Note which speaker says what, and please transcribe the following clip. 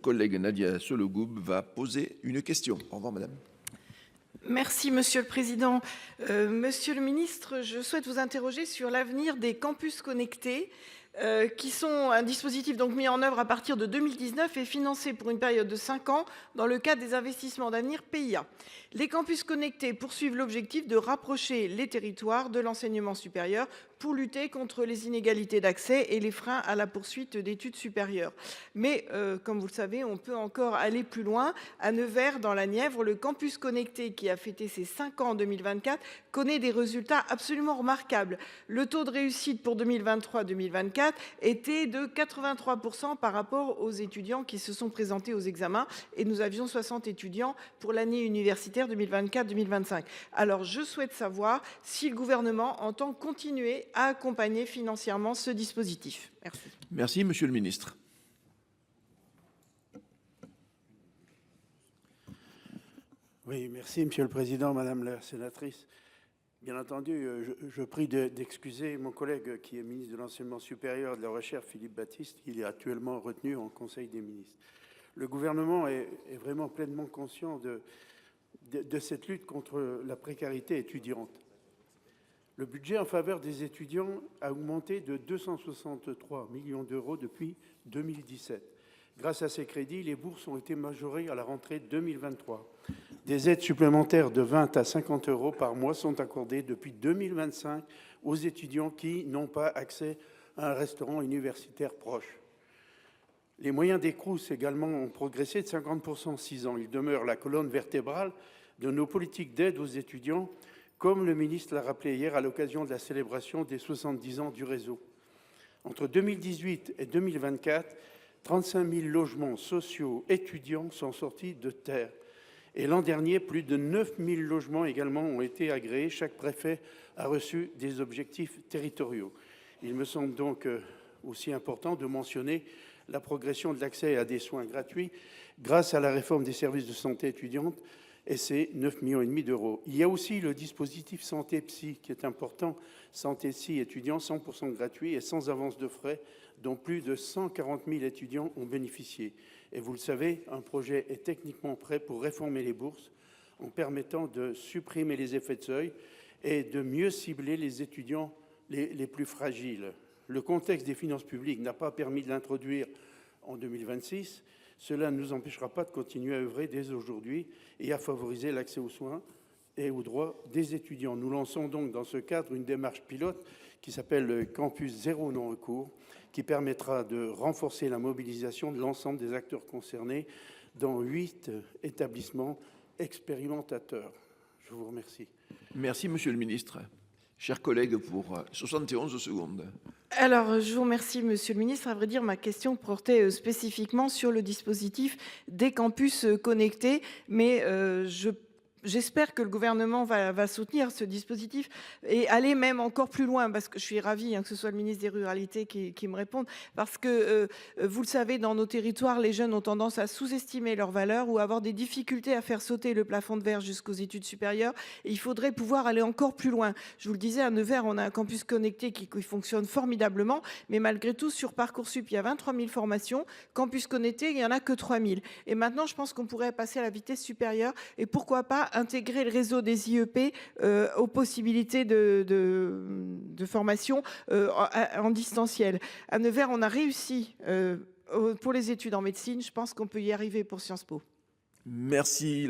Speaker 1: Collègue Nadia Sollogoub va poser une question. Au revoir, madame.
Speaker 2: Merci, Monsieur le Président. Monsieur le Ministre, je souhaite vous interroger sur l'avenir des campus connectés, qui sont un dispositif donc mis en œuvre à partir de 2019 et financé pour une période de 5 ans dans le cadre des investissements d'avenir PIA. Les campus connectés poursuivent l'objectif de rapprocher les territoires de l'enseignement supérieur pour lutter contre les inégalités d'accès et les freins à la poursuite d'études supérieures. Mais comme vous le savez, on peut encore aller plus loin. À Nevers, dans la Nièvre, le campus connecté qui a fêté ses 5 ans en 2024 connaît des résultats absolument remarquables. Le taux de réussite pour 2023-2024 était de 83% par rapport aux étudiants qui se sont présentés aux examens, et nous avions 60 étudiants pour l'année universitaire 2024-2025. Alors je souhaite savoir si le gouvernement entend continuer à accompagner financièrement ce dispositif. Merci.
Speaker 1: Merci, monsieur le ministre.
Speaker 3: Oui, merci, Monsieur le Président, Madame la sénatrice. Bien entendu, je prie d'excuser mon collègue qui est ministre de l'Enseignement supérieur et de la Recherche, Philippe Baptiste. Il est actuellement retenu en Conseil des ministres. Le gouvernement est vraiment pleinement conscient de cette lutte contre la précarité étudiante. Le budget en faveur des étudiants a augmenté de 263 millions d'euros depuis 2017. Grâce à ces crédits, les bourses ont été majorées à la rentrée 2023. Des aides supplémentaires de 20 à 50 euros par mois sont accordées depuis 2025 aux étudiants qui n'ont pas accès à un restaurant universitaire proche. Les moyens des Crous également ont progressé de 50% en 6 ans. Ils demeurent la colonne vertébrale de nos politiques d'aide aux étudiants, comme le ministre l'a rappelé hier à l'occasion de la célébration des 70 ans du réseau. Entre 2018 et 2024, 35 000 logements sociaux étudiants sont sortis de terre. Et l'an dernier, plus de 9 000 logements également ont été agréés. Chaque préfet a reçu des objectifs territoriaux. Il me semble donc aussi important de mentionner la progression de l'accès à des soins gratuits grâce à la réforme des services de santé étudiante et ses 9,5 millions d'euros. Il y a aussi le dispositif Santé Psy qui est important. Santé Psy étudiants 100% gratuit et sans avance de frais, dont plus de 140 000 étudiants ont bénéficié. Et vous le savez, un projet est techniquement prêt pour réformer les bourses en permettant de supprimer les effets de seuil et de mieux cibler les étudiants les plus fragiles. Le contexte des finances publiques n'a pas permis de l'introduire en 2026. Cela ne nous empêchera pas de continuer à œuvrer dès aujourd'hui et à favoriser l'accès aux soins et aux droits des étudiants. Nous lançons donc dans ce cadre une démarche pilote qui s'appelle le Campus Zéro Non-Recours, qui permettra de renforcer la mobilisation de l'ensemble des acteurs concernés dans 8 établissements expérimentateurs. Je vous remercie.
Speaker 1: Merci, monsieur le ministre. Chers collègues, pour 71 secondes.
Speaker 2: Alors, je vous remercie, Monsieur le Ministre. À vrai dire, ma question portait spécifiquement sur le dispositif des campus connectés, mais j'espère que le gouvernement va soutenir ce dispositif et aller même encore plus loin, parce que je suis ravie que ce soit le ministre des Ruralités qui me réponde, parce que vous le savez, dans nos territoires, les jeunes ont tendance à sous-estimer leur valeur ou à avoir des difficultés à faire sauter le plafond de verre jusqu'aux études supérieures, et il faudrait pouvoir aller encore plus loin. Je vous le disais, à Nevers, on a un campus connecté qui fonctionne formidablement, mais malgré tout, sur Parcoursup, il y a 23 000 formations, campus connecté, il n'y en a que 3 000. Et maintenant, je pense qu'on pourrait passer à la vitesse supérieure, et pourquoi pas intégrer le réseau des IEP aux possibilités de formation en distanciel. À Nevers, on a réussi pour les études en médecine. Je pense qu'on peut y arriver pour Sciences Po.
Speaker 1: Merci.